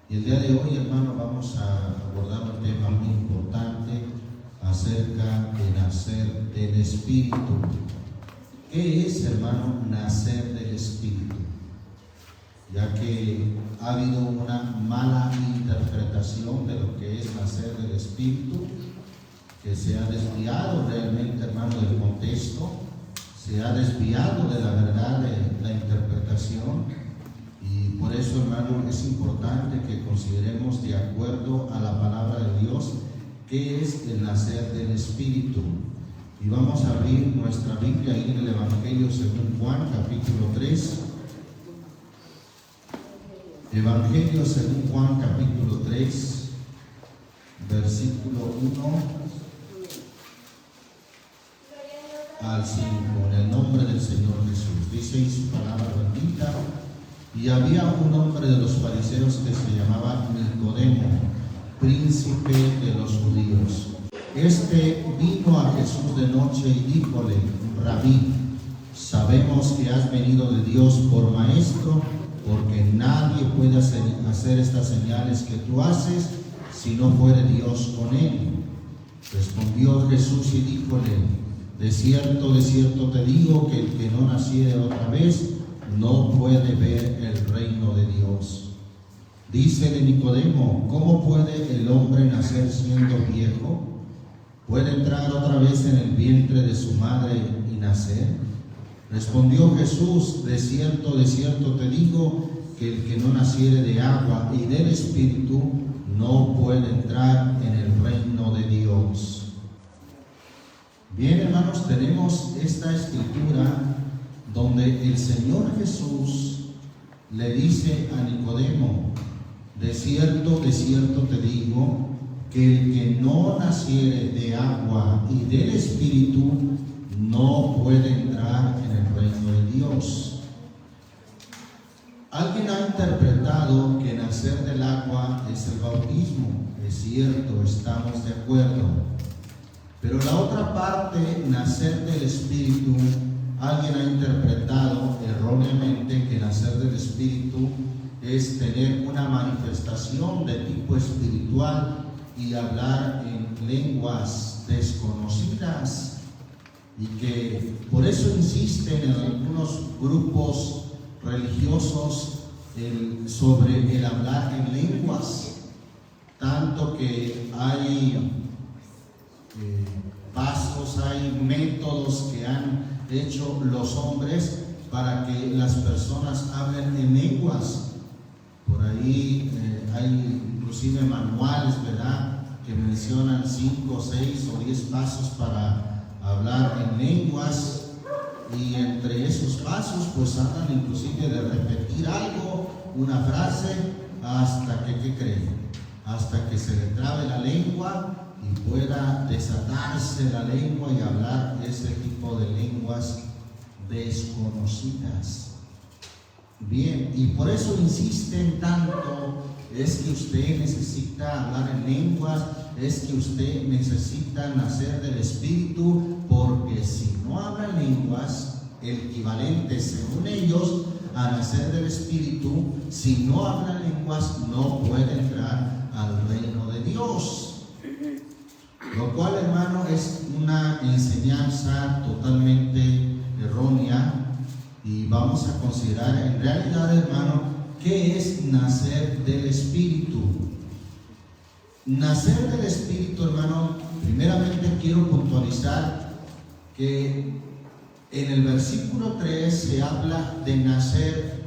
Y el día de hoy, hermano, vamos a abordar un tema muy importante acerca de nacer del Espíritu. ¿Qué es, hermano, nacer del Espíritu? Ya que ha habido una mala interpretación de lo que es nacer del Espíritu, que se ha desviado realmente, hermano, del contexto, se ha desviado de la verdad de la interpretación, y por eso, hermano, es importante que consideremos de acuerdo a la palabra de Dios qué es el nacer del Espíritu. Y vamos a abrir nuestra Biblia ahí en el Evangelio según Juan, capítulo 3. Evangelio según Juan, capítulo 3, versículo 1 al 5, en el nombre del Señor Jesús. Dice en su palabra bendita: y había un hombre de los fariseos que se llamaba Nicodemo, príncipe de los judíos. Este vino a Jesús de noche y díjole: Rabí, sabemos que has venido de Dios por maestro, porque nadie puede hacer estas señales que tú haces si no fuere Dios con él. Respondió Jesús y díjole: de cierto te digo que el que no naciere otra vez no puede ver el reino de Dios. Dícele Nicodemo: ¿cómo puede el hombre nacer siendo viejo? ¿Puede entrar otra vez en el vientre de su madre y nacer? Respondió Jesús: de cierto te digo que el que no naciere de agua y del Espíritu no puede entrar en el reino de Dios. Bien, hermanos, tenemos esta escritura donde el Señor Jesús le dice a Nicodemo: de cierto te digo que el que no naciere de agua y del Espíritu no puede entrar en el reino de Dios. Alguien ha interpretado que nacer del agua es el bautismo. Es cierto, estamos de acuerdo. Pero la otra parte, nacer del Espíritu, alguien ha interpretado erróneamente que nacer del Espíritu es tener una manifestación de tipo espiritual y hablar en lenguas desconocidas, y que por eso insisten en algunos grupos religiosos sobre el hablar en lenguas, tanto que hay pasos, hay métodos que han hecho los hombres para que las personas hablen en lenguas. Por ahí hay inclusive manuales, ¿verdad?, que mencionan 5, 6 o 10 pasos para hablar en lenguas, y entre esos pasos pues hablan inclusive de repetir algo, una frase, hasta que, ¿qué creen? Hasta que se le trabe la lengua y pueda desatarse la lengua y hablar ese tipo de lenguas desconocidas. Bien, y por eso insisten tanto, es que usted necesita hablar en lenguas, es que usted necesita nacer del Espíritu, porque si no habla en lenguas, el equivalente según ellos a nacer del Espíritu, si no habla en lenguas no puede entrar al reino de Dios. Lo cual, hermano, es una enseñanza totalmente errónea, y vamos a considerar en realidad, hermano, ¿qué es nacer del Espíritu? Nacer del Espíritu, hermano, primeramente quiero puntualizar que en el versículo 3 se habla de nacer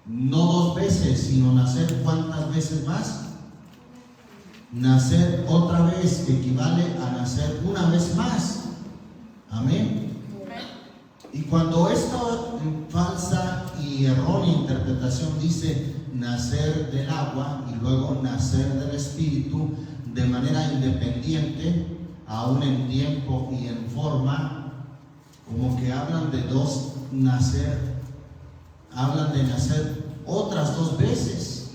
no 2 veces, sino nacer ¿cuántas veces más? Nacer otra vez, que equivale a nacer una vez más. Amén. Y cuando esta falsa y errónea interpretación dice nacer del agua y luego nacer del Espíritu de manera independiente, aún en tiempo y en forma, como que hablan de 2 nacer, hablan de nacer otras 2 veces,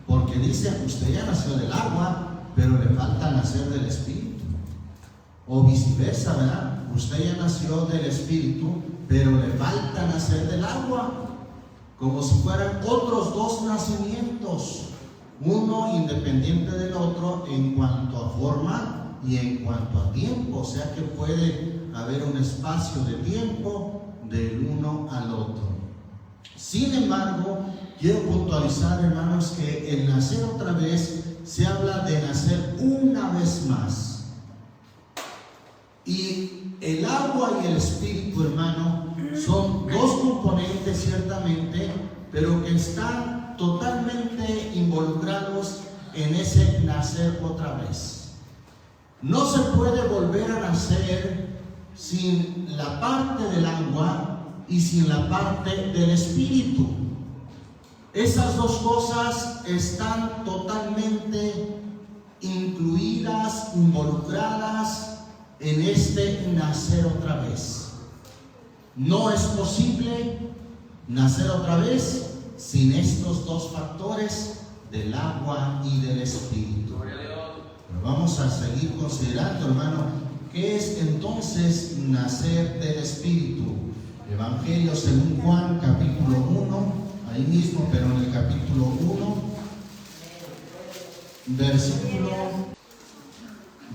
porque dicen: usted ya nació del agua, pero le falta nacer del Espíritu. O viceversa, ¿verdad? Usted ya nació del Espíritu, pero le falta nacer del agua. Como si fueran otros 2 nacimientos. uno independiente del otro en cuanto a forma y en cuanto a tiempo, o sea que puede haber un espacio de tiempo del uno al otro. Sin embargo, quiero puntualizar, hermanos, que el nacer otra vez se habla de nacer una vez más. Y el agua y el espíritu, hermano, son dos componentes ciertamente, pero que están totalmente involucrados en ese nacer otra vez. No se puede volver a nacer sin la parte del agua y sin la parte del espíritu. Esas dos cosas están totalmente incluidas, involucradas en este nacer otra vez. No es posible nacer otra vez sin estos dos factores del agua y del espíritu. Pero vamos a seguir considerando, hermano, ¿qué es entonces nacer del espíritu? Evangelio según Juan, capítulo 1, ahí mismo, pero en el capítulo 1, versículo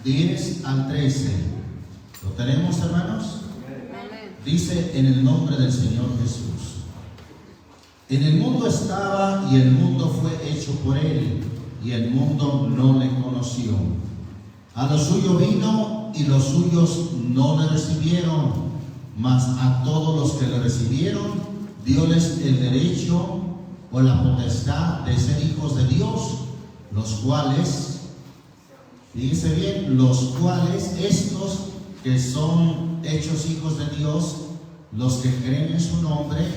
10 al 13. ¿Lo tenemos, hermanos? Dice: en el nombre del Señor Jesús. En el mundo estaba, y el mundo fue hecho por él, y el mundo no le conoció. A lo suyo vino, y los suyos no le recibieron, mas a todos los que le recibieron, dióles el derecho o la potestad de ser hijos de Dios, los cuales, fíjense bien, los cuales estos que son hechos hijos de Dios, los que creen en su nombre,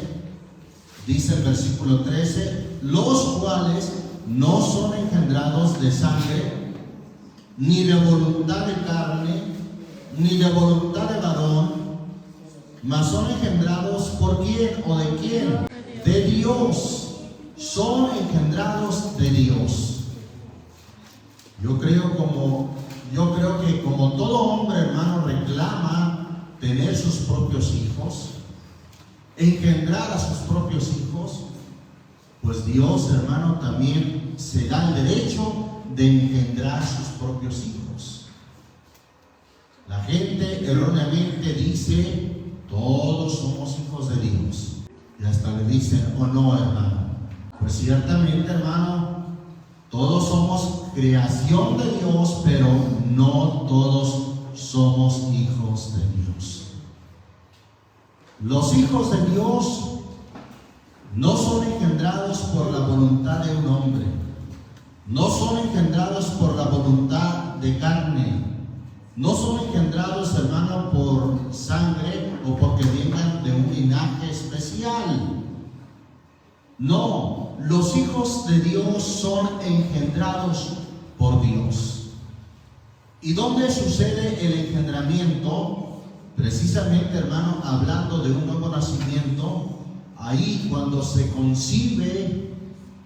dice el versículo 13, los cuales no son engendrados de sangre, ni de voluntad de carne, ni de voluntad de varón, mas son engendrados por quién o de quién, de Dios. Son engendrados de Dios. Yo creo que como todo hombre, hermano, reclama tener sus propios hijos, engendrar a sus propios hijos, pues Dios, hermano, también se da el derecho de engendrar sus propios hijos. La gente erróneamente dice: todos somos hijos de Dios. Y hasta le dicen: oh no, hermano. Pues ciertamente, hermano, todos somos creación de Dios, pero no todos somos hijos de Dios. Los hijos de Dios no son engendrados por la voluntad de un hombre, no son engendrados por la voluntad de carne, no son engendrados, hermano, por sangre o porque vengan de un linaje especial. No, los hijos de Dios son engendrados por Dios. ¿Y dónde sucede el engendramiento? Precisamente, hermano, hablando de un nuevo nacimiento, ahí cuando se concibe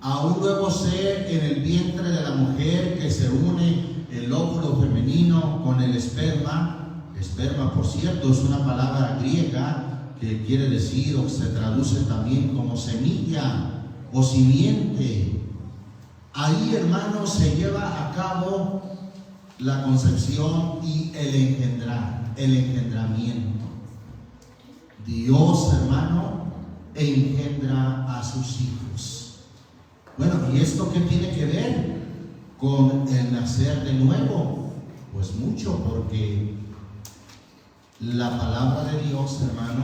a un nuevo ser en el vientre de la mujer, que se une el óvulo femenino con el esperma. Esperma, por cierto, es una palabra griega que quiere decir, o se traduce también como semilla o simiente. Ahí, hermano, se lleva a cabo la concepción y el engendramiento. Dios, hermano, engendra a sus hijos. Bueno, ¿y esto qué tiene que ver con el nacer de nuevo? Pues mucho, porque la palabra de Dios, hermano,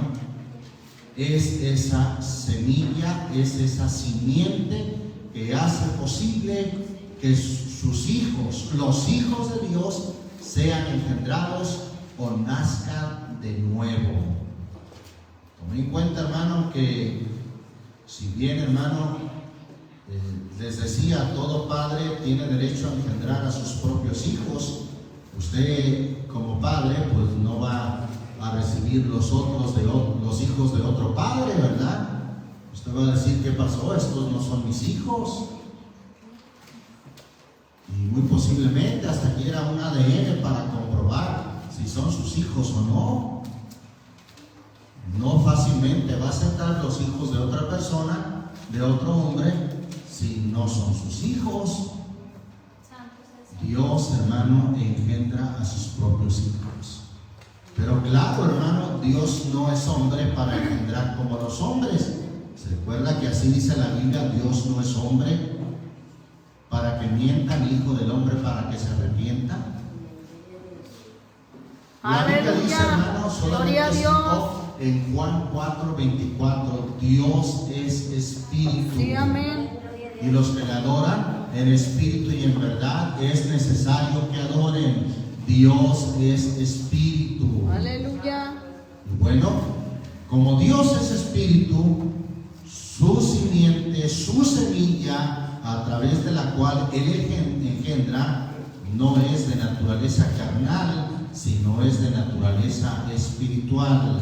es esa semilla, es esa simiente que hace posible que sus hijos, los hijos de Dios, sean engendrados o nazcan de nuevo. Tome en cuenta, hermano, que si bien, hermano, les decía, todo padre tiene derecho a engendrar a sus propios hijos, usted como padre pues no va a recibir los hijos de otro padre, ¿verdad? Usted va a decir: ¿qué pasó? Estos no son mis hijos. Y muy posiblemente hasta quiera un ADN para comprobar si son sus hijos o no. No fácilmente va a aceptar los hijos de otra persona, de otro hombre, si no son sus hijos. Dios, hermano, engendra a sus propios hijos. Pero claro, hermano, Dios no es hombre para engendrar como los hombres. ¿Se recuerda que así dice la Biblia? Dios no es hombre para que mienta, ni hijo del hombre para que se arrepienta. La Biblia dice, hermano, solamente citó en Juan 4:24, Dios es espíritu. Sí, amén. Y los que le adoran en espíritu y en verdad es necesario que adoren. Dios es espíritu. Aleluya. Y bueno, como Dios es espíritu, su simiente, su semilla, a través de la cual Él engendra, no es de naturaleza carnal, sino es de naturaleza espiritual.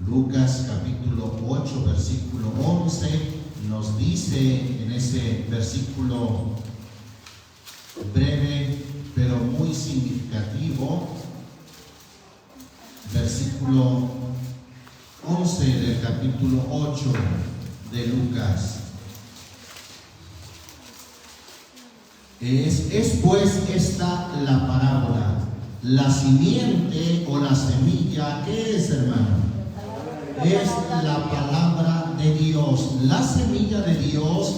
Lucas capítulo 8, versículo 11, nos dice en ese versículo breve, pero muy significativo, versículo 11 del capítulo 8 de Lucas. Es pues esta la parábola. La simiente o la semilla, ¿qué es, hermano? Es la palabra de Dios. La semilla de Dios,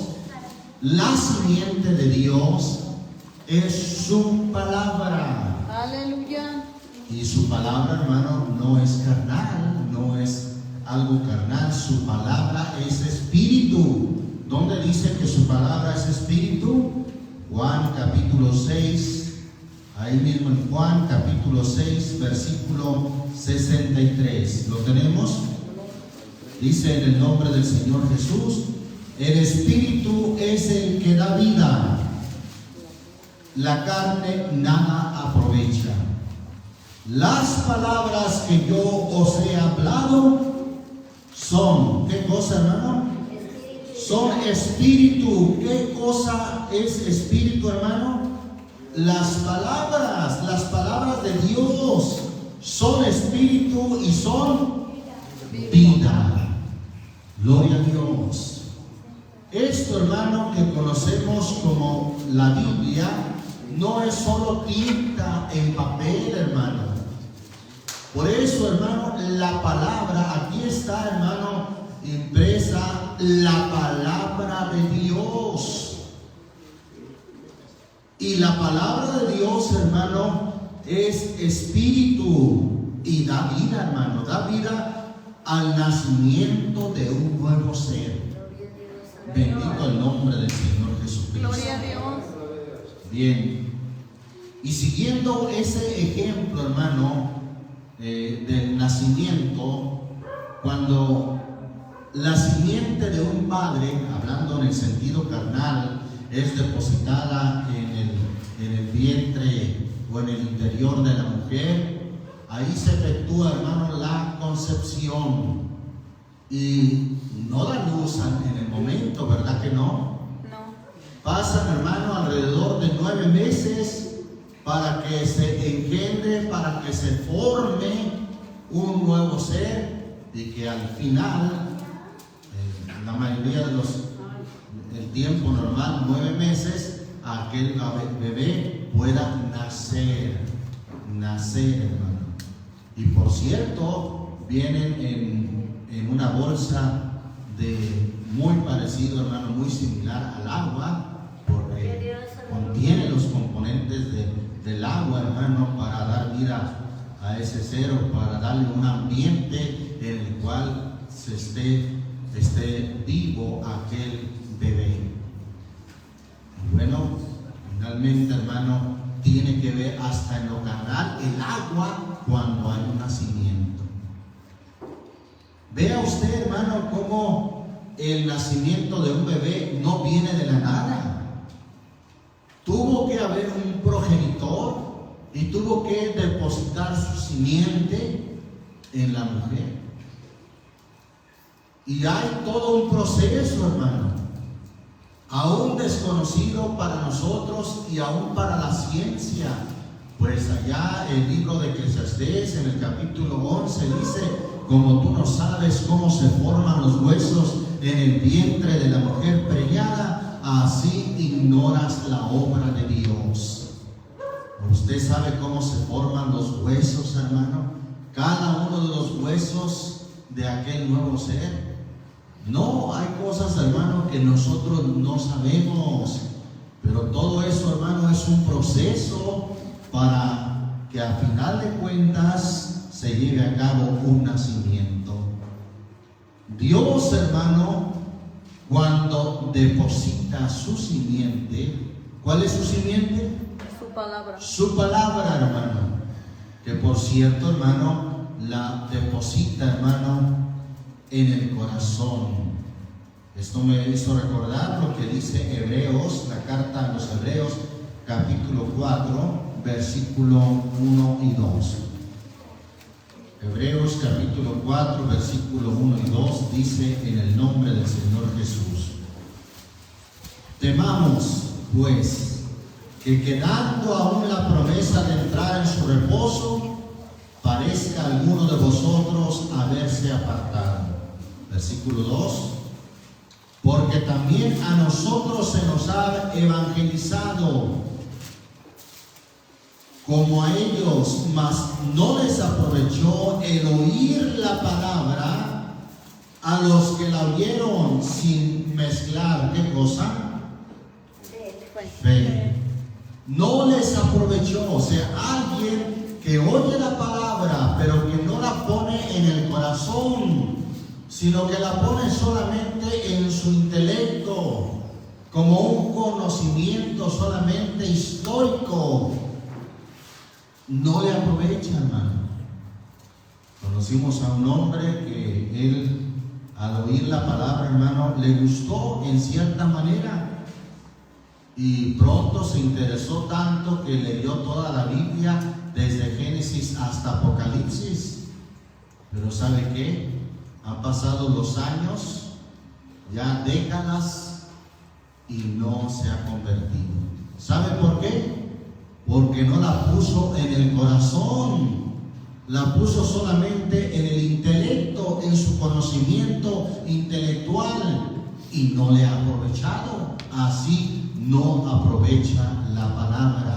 la simiente de Dios es su palabra. Aleluya. Y su palabra, hermano, no es carnal, no es algo carnal. Su palabra es espíritu. ¿Dónde dice que su palabra es espíritu? Juan capítulo 6. Ahí mismo en Juan capítulo 6, versículo 63. ¿Lo tenemos? Dice en el nombre del Señor Jesús: el Espíritu es el que da vida, la carne nada aprovecha. Las palabras que yo os he hablado son, ¿qué cosa, hermano? Son espíritu. ¿Qué cosa es espíritu, hermano? Las palabras de Dios son espíritu y son vida. Gloria a Dios. Esto, hermano, que conocemos como la Biblia, no es solo tinta en papel, hermano. Por eso, hermano, la palabra, aquí está, hermano, impresa la palabra de Dios. Y la palabra de Dios, hermano, es espíritu y da vida, hermano, da vida al nacimiento de un nuevo ser. Bendito el nombre del Señor Jesucristo. Gloria a Dios. Bien. Y siguiendo ese ejemplo, hermano, del nacimiento, cuando la simiente de un padre, hablando en el sentido carnal, es depositada en el vientre o en el interior de la mujer, ahí se efectúa, hermano, la concepción. Y no da luz en el momento, ¿verdad que no? No. Pasan, hermano, alrededor de 9 meses para que se engendre, para que se forme un nuevo ser, y que al final, la mayoría de el tiempo normal, 9 meses, aquel bebé pueda nacer, hermano. Y por cierto, vienen en una bolsa muy parecido, hermano, muy similar al agua, porque contiene los componentes del agua, hermano, para dar vida a ese ser, o para darle un ambiente en el cual se esté vivo aquel bebé. Y bueno, finalmente, hermano, tiene que ver hasta en lo carnal el agua cuando hay un nacimiento. Vea usted, hermano, cómo el nacimiento de un bebé no viene de la nada. Tuvo que haber un progenitor y tuvo que depositar su simiente en la mujer. Y hay todo un proceso, hermano, aún desconocido para nosotros y aún para la ciencia. Pues allá el libro de Eclesiastés, en el capítulo 11, dice: como tú no sabes cómo se forman los huesos en el vientre de la mujer preñada, así ignoras la obra de Dios. ¿Usted sabe cómo se forman los huesos, hermano? Cada uno de los huesos de aquel nuevo ser. No, hay cosas, hermano, que nosotros no sabemos. Pero todo eso, hermano, es un proceso para que a final de cuentas se lleve a cabo un nacimiento. Dios, hermano, cuando deposita su simiente, ¿cuál es su simiente? Su palabra. Su palabra, hermano. Que por cierto, hermano, la deposita, hermano, en el corazón. Esto me hizo recordar lo que dice Hebreos, la carta a los Hebreos, capítulo 4, versículo 1 y 2. Hebreos capítulo 4, versículo 1 y 2 dice: en el nombre del Señor Jesús, temamos, pues, que quedando aún la promesa de entrar en su reposo, parezca alguno de vosotros haberse apartado. Versículo 2: porque también a nosotros se nos ha evangelizado como a ellos, mas no les aprovechó el oír la palabra a los que la oyeron sin mezclar, ¿qué cosa? Fe. No les aprovechó, o sea, alguien que oye la palabra, pero que no la pone en el corazón, sino que la pone solamente en su intelecto, como un conocimiento solamente histórico. No le aprovecha, hermano. Conocimos a un hombre que él, al oír la palabra, hermano, le gustó en cierta manera y pronto se interesó tanto que leyó toda la Biblia desde Génesis hasta Apocalipsis. Pero ¿sabe qué? Han pasado los años, ya décadas, y no se ha convertido. ¿Sabe por qué? Porque no la puso en el corazón, la puso solamente en el intelecto, en su conocimiento intelectual, y no le ha aprovechado. Así no aprovecha la palabra.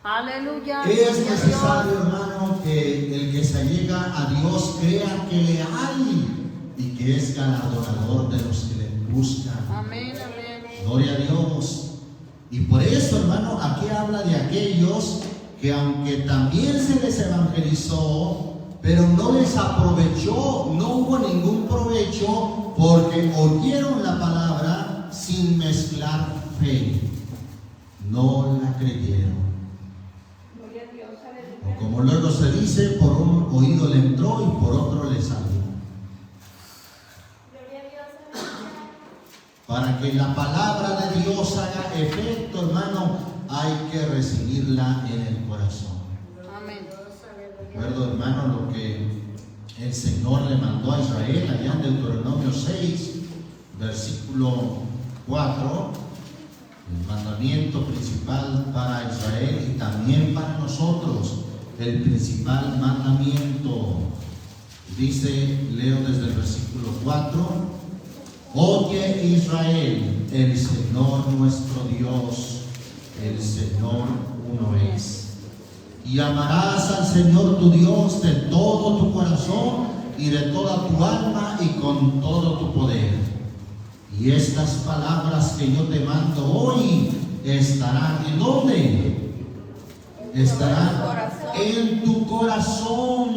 Aleluya. Es necesario, hermano, que el que se llega a Dios crea que le hay y que es galardonador de los que le buscan. Amén, amén. Gloria a Dios. Y por eso, hermano, aquí habla de aquellos que aunque también se les evangelizó, pero no les aprovechó, no hubo ningún provecho porque oyeron la palabra sin mezclar fe. No la creyeron. O como luego se dice, por un oído le entró y por otro le salió. Para que la palabra de Dios haga efecto, hermano, hay que recibirla en el corazón. Amén. Recuerdo, hermano, lo que el Señor le mandó a Israel allá en Deuteronomio 6, versículo 4, el mandamiento principal para Israel y también para nosotros, el principal mandamiento. Dice, leo desde el versículo 4: oye Israel, el Señor nuestro Dios, el Señor uno es. Y amarás al Señor tu Dios de todo tu corazón y de toda tu alma y con todo tu poder. Y estas palabras que yo te mando hoy estarán ¿en dónde? Estarán en tu corazón.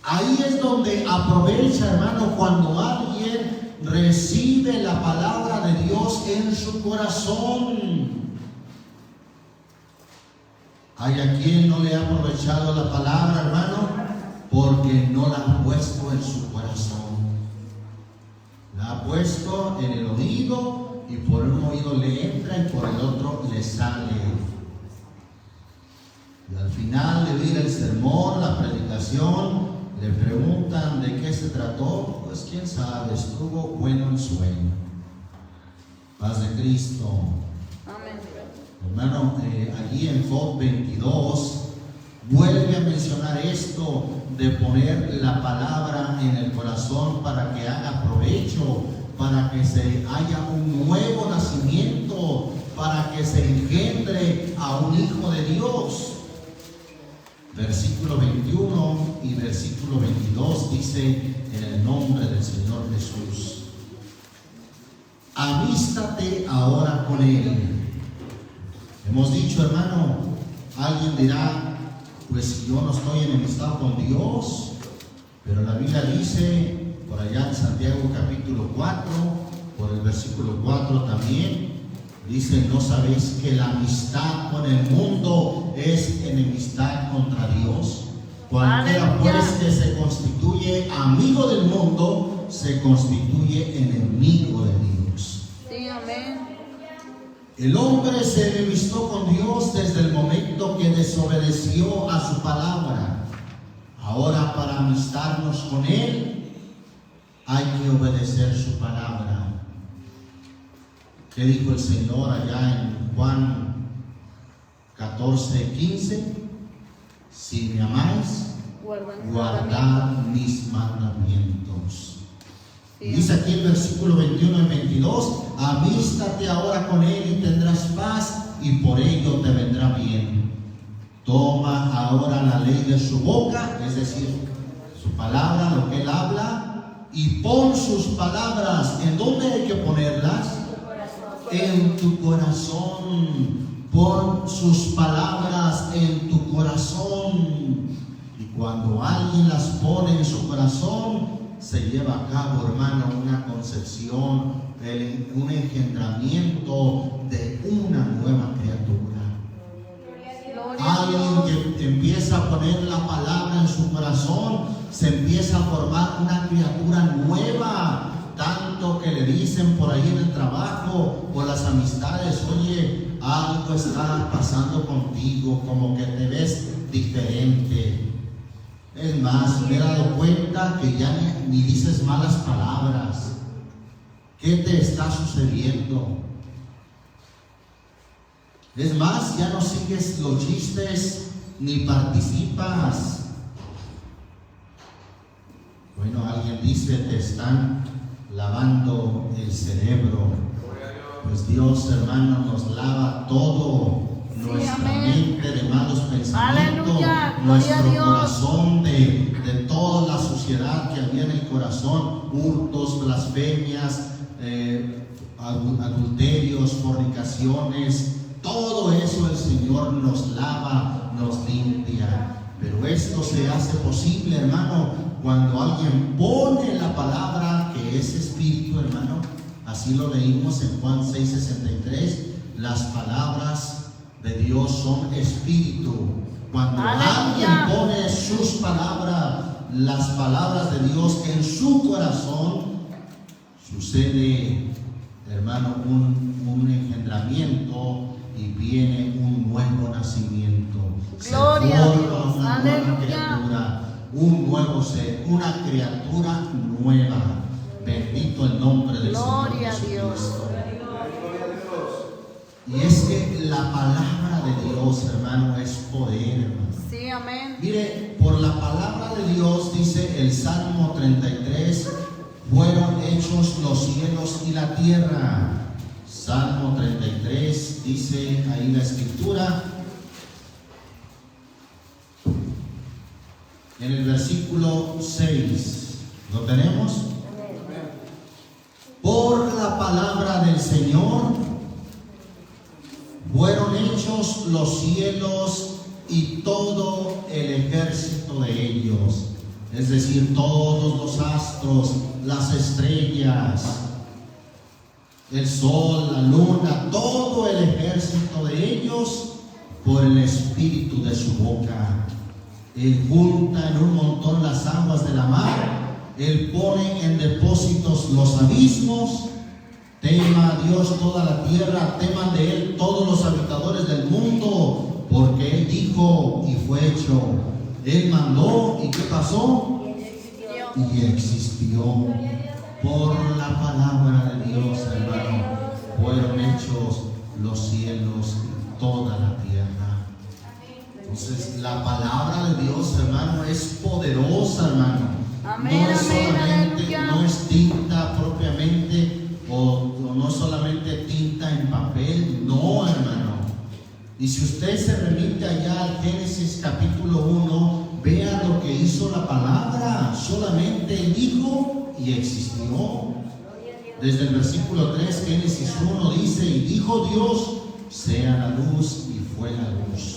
Ahí es donde aprovecha, hermano, cuando alguien recibe la palabra de Dios en su corazón. Hay a quien no le ha aprovechado la palabra, hermano, porque no la ha puesto en su corazón. La ha puesto en el oído y por un oído le entra y por el otro le sale. Y al final de oír el sermón, la predicación, le preguntan de qué se trató. Pues quién sabe, estuvo bueno el sueño. Paz de Cristo. Amén. Hermano, allí en Job 22 vuelve a mencionar esto de poner la palabra en el corazón para que haga provecho, para que se haya un nuevo nacimiento, para que se engendre a un hijo de Dios. Versículo 21 y versículo 22 dice: en el nombre del Señor Jesús, amístate ahora con Él. Hemos dicho, hermano, alguien dirá, pues yo no estoy enemistado con Dios, pero la Biblia dice, por allá en Santiago capítulo 4, por el versículo 4 también, dice: ¿no sabéis que la amistad con el mundo es enemistad contra Dios? Cualquiera pues que se constituye amigo del mundo, se constituye enemigo de Dios. Sí, amén. El hombre se enemistó con Dios desde el momento que desobedeció a su palabra. Ahora, para amistarnos con Él, hay que obedecer su palabra. ¿Qué dijo el Señor allá en Juan 14:15? Si me amáis, guardad mis mandamientos. Sí. Dice aquí el versículo 21 y 22: amístate ahora con Él y tendrás paz, y por ello te vendrá bien. Toma ahora la ley de su boca, es decir, su palabra, lo que Él habla, y pon sus palabras. ¿En dónde hay que ponerlas? En tu corazón. Pon sus palabras en tu corazón. Y cuando alguien las pone en su corazón, se lleva a cabo, hermano, una concepción, un engendramiento de una nueva criatura. Alguien que empieza a poner la palabra en su corazón, se empieza a formar una criatura nueva. Tanto que le dicen por ahí en el trabajo, por las amistades: oye, algo está pasando contigo, como que te ves diferente. Es más, me he dado cuenta que ya ni dices malas palabras. ¿Qué te está sucediendo? Es más, ya no sigues los chistes ni participas. Bueno, alguien dice: te están lavando el cerebro. Pues Dios, hermano, nos lava todo. Sí, Nuestra amén. mente de malos pensamientos, Aleluya, gloria a nuestro Dios. corazón de toda la suciedad que había en el corazón, hurtos, blasfemias, adulterios, fornicaciones, todo eso el Señor nos lava, nos limpia. Pero esto se hace posible, hermano, cuando alguien pone la palabra, que es espíritu, hermano. Así lo leímos en Juan 6:63. Las palabras de Dios son espíritu. Cuando alguien pone sus palabras, las palabras de Dios en su corazón, sucede, hermano, un engendramiento y viene un nuevo nacimiento. Gloria a Se Dios. forma una nueva criatura, un nuevo ser, una criatura nueva. Bendito el nombre del Gloria a Señor Dios. Jesucristo. Y es que la palabra de Dios, hermano, es poder, hermano. Sí, amén. Mire, por la palabra de Dios, dice el Salmo 33, fueron hechos los cielos y la tierra. Salmo 33, dice ahí la escritura, en el versículo 6, ¿lo tenemos? Por la palabra del Señor fueron hechos los cielos y todo el ejército de ellos, es decir, todos los astros, las estrellas, el sol, la luna, todo el ejército de ellos, por el espíritu de su boca. Él junta en un montón las aguas de la mar, Él pone en depósitos los abismos. Tema a Dios toda la tierra, teman de Él todos los habitadores del mundo, porque Él dijo y fue hecho. Él mandó, ¿y qué pasó? Y existió. Por la palabra de Dios, hermano, fueron hechos los cielos y toda la tierra. Entonces, la palabra de Dios, hermano, es poderosa, hermano. Amén, no es amén, solamente, aleluya. no es tinta propiamente o no solamente tinta en papel, no, hermano. Y si usted se remite allá al Génesis capítulo 1, vea lo que hizo la palabra. Solamente dijo y existió. Desde el versículo 3, Génesis 1 dice: y dijo Dios, sea la luz, y fue la luz.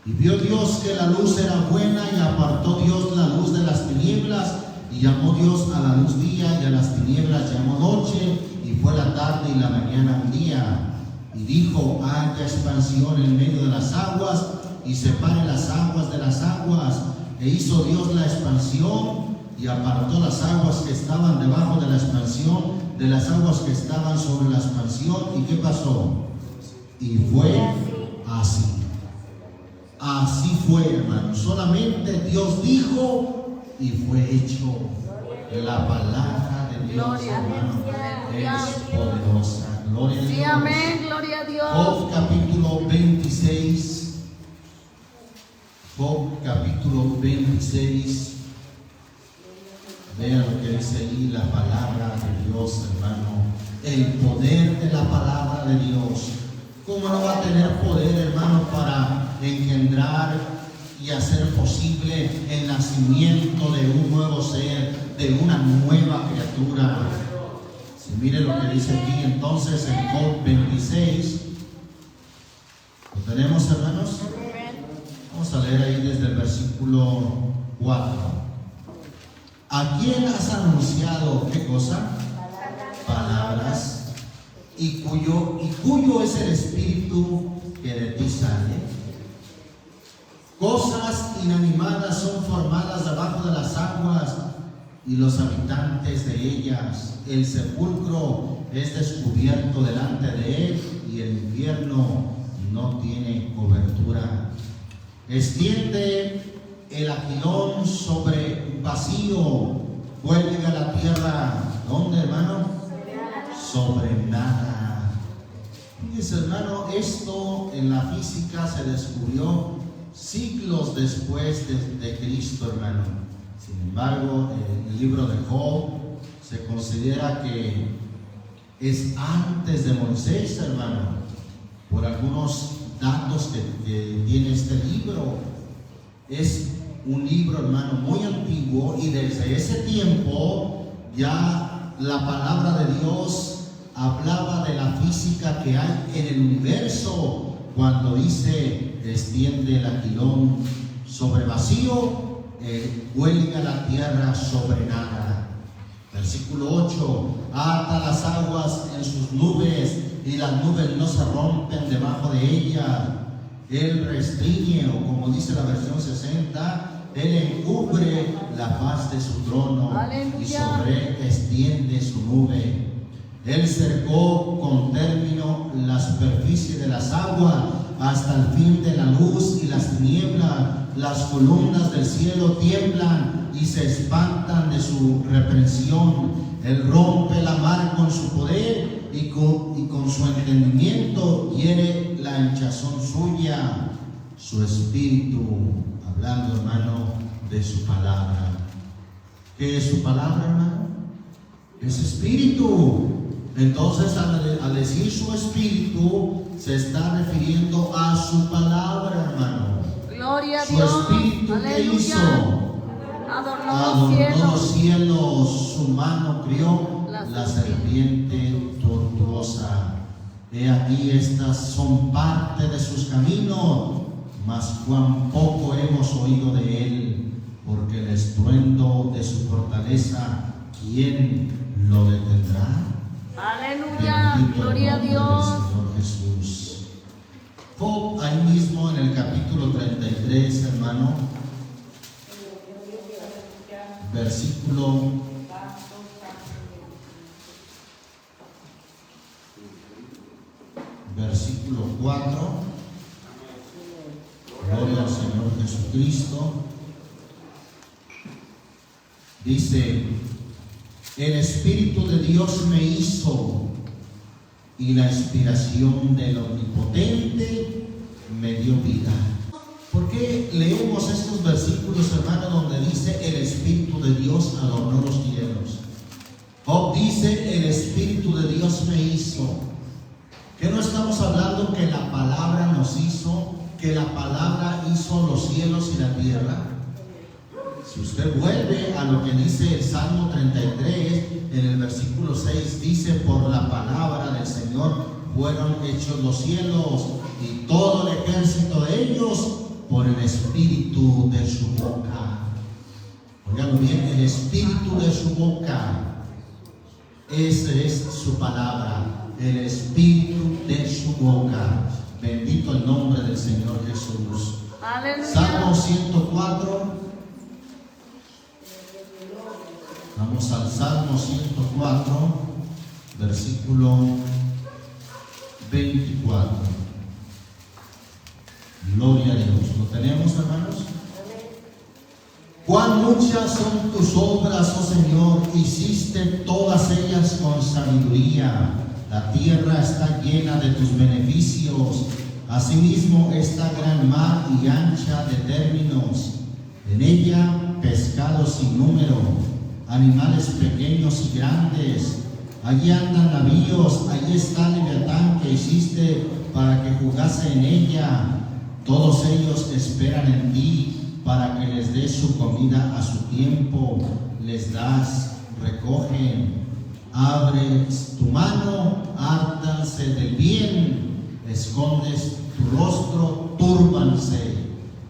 Y vio Dios que la luz era buena, y apartó Dios la luz de las tinieblas, y llamó Dios a la luz día, y a las tinieblas llamó noche, y fue la tarde y la mañana un día. Y dijo: haya expansión en medio de las aguas, y separe las aguas de las aguas. E hizo Dios la expansión, y apartó las aguas que estaban debajo de la expansión de las aguas que estaban sobre la expansión. ¿Y qué pasó? Y fue así. Así fue, hermano. Solamente Dios dijo y fue hecho. La palabra de Dios, Gloria, hermano, aleluya. es poderosa. Gloria a Sí, Dios. amén, gloria a Dios. Job capítulo 26. Job capítulo 26. Vean lo que dice ahí la palabra de Dios, hermano. El poder de la palabra de Dios. ¿Cómo no va a tener poder, hermano, para engendrar y hacer posible el nacimiento de un nuevo ser, de una nueva criatura? Si mire lo que dice aquí entonces en Job 26. ¿Lo tenemos, hermanos? Vamos a leer ahí desde el versículo 4. ¿A quién has anunciado qué cosa? Palabras. Y cuyo es el espíritu que de ti sale. Cosas inanimadas son formadas debajo de las aguas, y los habitantes de ellas. El sepulcro es descubierto delante de él, y el infierno no tiene cobertura. Extiende el aquilón sobre vacío, cuelga la tierra. ¿Dónde, hermano? Sobre nada. Fíjense, hermano, esto en la física se descubrió siglos después de Cristo, hermano. Sin embargo, el libro de Job se considera que es antes de Moisés, hermano, por algunos datos que tiene este libro. Es un libro, hermano, muy antiguo, y desde ese tiempo ya la palabra de Dios hablaba de la física que hay en el universo, cuando dice: extiende el aquilón sobre vacío, cuelga la tierra sobre nada. Versículo 8: ata las aguas en sus nubes, y las nubes no se rompen debajo de ellas. Él restringe, o como dice la versión 60, Él encubre la faz de su trono. Aleluya. Y sobre él extiende su nube. Él cercó con término la superficie de las aguas hasta el fin de la luz y las tinieblas. Las columnas del cielo tiemblan y se espantan de su reprensión. Él rompe la mar con su poder, y con su entendimiento hiere la hinchazón suya. Su espíritu, hablando, hermano, de su palabra. ¿Qué es su palabra, hermano? Es espíritu. Entonces, al decir su espíritu, se está refiriendo a su palabra, hermano. Gloria a Su Dios. espíritu, ¿qué hizo? Adornó los cielos. Su mano crió la serpiente tortuosa. He aquí, estas son parte de sus caminos, mas cuán poco hemos oído de él, porque el estruendo de su fortaleza, ¿quién lo detendrá? Aleluya, Bendito gloria a el nombre Dios. del Señor Jesús. Job, ahí mismo en el capítulo 33, hermano, versículo 4. Gloria al Señor Jesucristo. Dice: el Espíritu de Dios me hizo, y la inspiración del Omnipotente me dio vida. ¿Por qué leemos estos versículos, hermano, donde dice el Espíritu de Dios adornó los cielos? Job dice, el Espíritu de Dios me hizo. ¿Qué no estamos hablando que la palabra nos hizo? Que la palabra hizo los cielos y la tierra. Si usted vuelve a lo que dice el Salmo 33, en el versículo 6, dice, por la palabra del Señor fueron hechos los cielos y todo el ejército de ellos por el espíritu de su boca. Oigan bien, el espíritu de su boca. Esa es su palabra, el espíritu de su boca. Bendito el nombre del Señor Jesús. Aleluya. Salmo 104. Vamos al Salmo 104, versículo 24. Gloria a Dios. ¿Lo tenemos, hermanos? Cuán muchas son tus obras, oh Señor, hiciste todas ellas con sabiduría. La tierra está llena de tus beneficios. Asimismo, esta gran mar y ancha de términos. En ella pescados sin número, animales pequeños y grandes. Allí andan navíos, allí está el Leviatán que hiciste para que jugase en ella. Todos ellos esperan en ti para que les des su comida a su tiempo. Les das, recogen. Abres tu mano, hártanse del bien. Escondes tu rostro, túrbanse.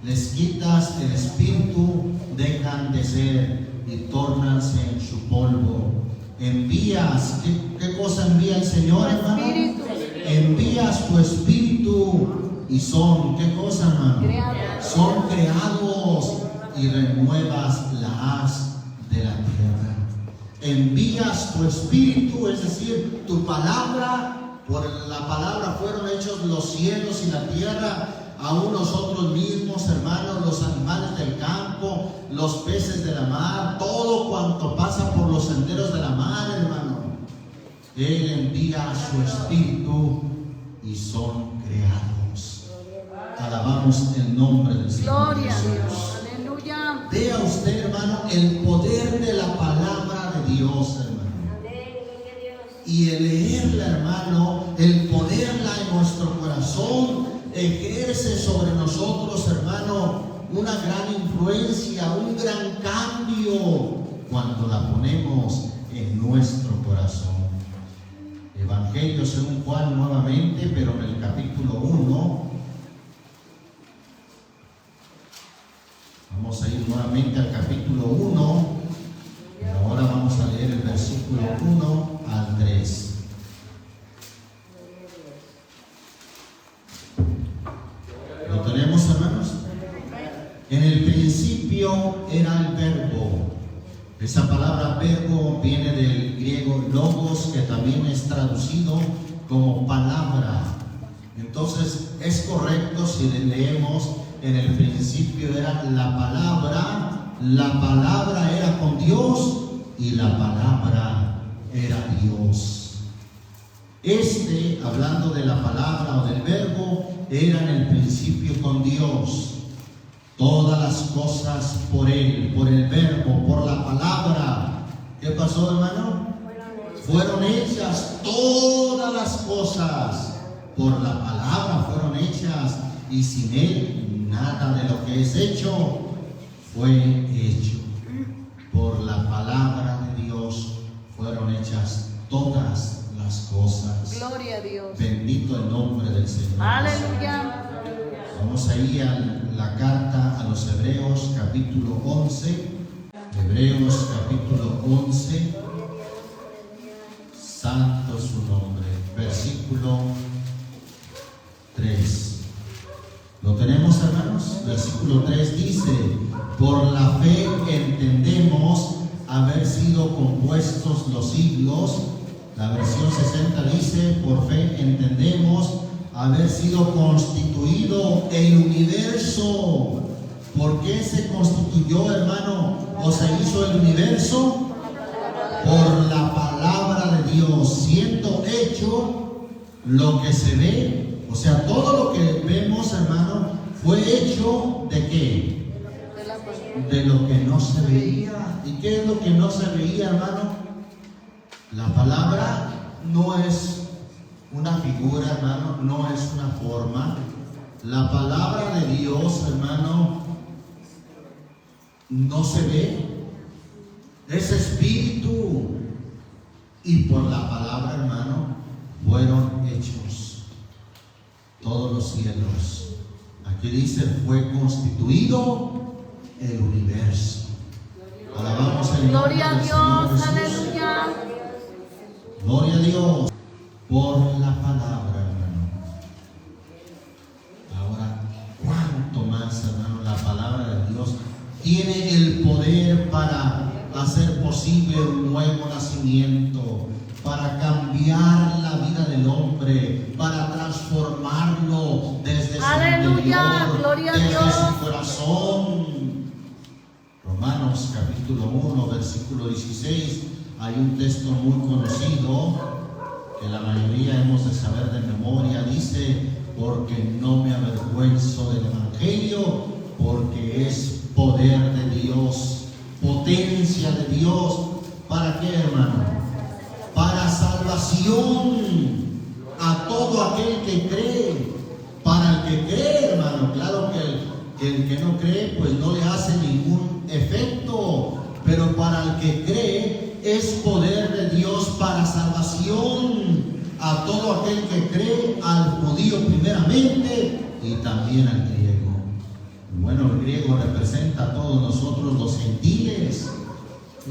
Les quitas el espíritu, dejan de ser y tórnanse en su polvo. Envías, ¿qué cosa envía el Señor, hermano? Espíritu. Envías tu espíritu y son, ¿qué cosa, hermano? Creados. Son creados y renuevas la haz de la tierra. Envías tu espíritu, es decir, tu palabra. Por la palabra fueron hechos los cielos y la tierra. Aún nosotros mismos, hermanos, los animales del campo, los peces de la mar, todo cuanto pasa por los senderos de la mar, hermano. Él envía su espíritu y son creados. Alabamos el nombre del Señor Gloria a Jesús. Dios. Aleluya. Vea usted, hermano, el poder de la palabra de Dios, hermano. Y el leerla, hermano, el ponerla en nuestro corazón, ejerce sobre nosotros, hermano, una gran influencia, un gran cambio cuando la ponemos en nuestro corazón. Evangelio según Juan nuevamente, pero en el capítulo 1. Vamos a ir nuevamente al capítulo 1. Ahora vamos a leer el versículo 1 al 3. ¿Lo tenemos, hermanos? En el principio era el verbo. Esa palabra verbo viene del griego logos, que también es traducido como palabra. Entonces es correcto si leemos en el principio era la palabra era con Dios y la palabra era Dios. Hablando de la palabra o del verbo, era en el principio con Dios. Todas las cosas por Él, por el verbo, por la palabra. ¿Qué pasó, hermano? Fueron hechas todas las cosas. Por la palabra fueron hechas, y sin Él nada de lo que es hecho fue hecho. Por la palabra de Dios fueron hechas todas las cosas. Gloria a Dios. Bendito el nombre del Señor. Aleluya. Vamos ahí a la carta a los Hebreos, capítulo 11. Hebreos, capítulo 11. Santo su nombre. Versículo 3. ¿Lo tenemos, hermanos? Versículo 3 dice: por la fe entendemos haber sido compuestos los siglos. La versión 60 dice: por fe entendemos haber sido constituido el universo. ¿Por qué se constituyó, hermano, o se hizo el universo? Por la palabra de Dios, siendo hecho lo que se ve. O sea, todo lo que vemos, hermano, fue hecho ¿de qué? De la palabra. De lo que no se veía. ¿Y qué es lo que no se veía, hermano? La palabra no es una figura, hermano, no es una forma. La palabra de Dios, hermano, no se ve. Es espíritu. Y por la palabra, hermano, fueron hechos todos los cielos. Aquí dice, fue constituido el universo. Alabamos el nombre Gloria a del Señor Dios, Jesús. aleluya. Gloria a Dios por la palabra, hermano. Ahora, ¿cuánto más, hermano, la palabra de Dios tiene el poder para hacer posible un nuevo nacimiento, para cambiar la vida del hombre, para transformarlo desde su Aleluya, interior, gloria a desde Dios. su corazón? Romanos capítulo 1, versículo 16, hay un texto muy conocido que la mayoría hemos de saber de memoria. Dice, porque no me avergüenzo del Evangelio, porque es poder de Dios, potencia de Dios. ¿Para qué, hermano? Para salvación a todo aquel que cree. Para el que cree, hermano. Claro que el que no cree, pues no le hace ningún efecto. Pero para el que cree, es poder de Dios para salvación a todo aquel que cree, al judío primeramente y también al griego. Bueno, el griego representa a todos nosotros los gentiles.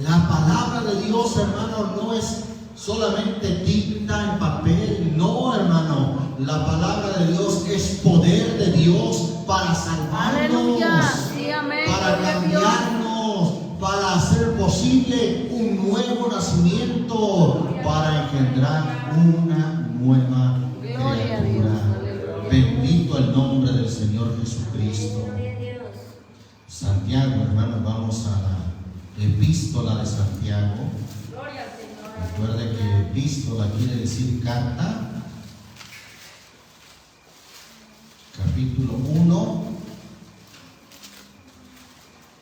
La palabra de Dios, hermano, no es solamente tinta en papel. No, hermano, la palabra de Dios es poder de Dios para salvarnos, Aleluya, sí, amén, para gloria a Dios. cambiarnos, para hacer posible un nuevo nacimiento, para engendrar una nueva Gloria a Dios, criatura. aleluya. Bendito el nombre del Señor Jesucristo. Santiago, hermanos, vamos a la epístola de Santiago. Recuerde que epístola quiere decir carta. Capítulo 1.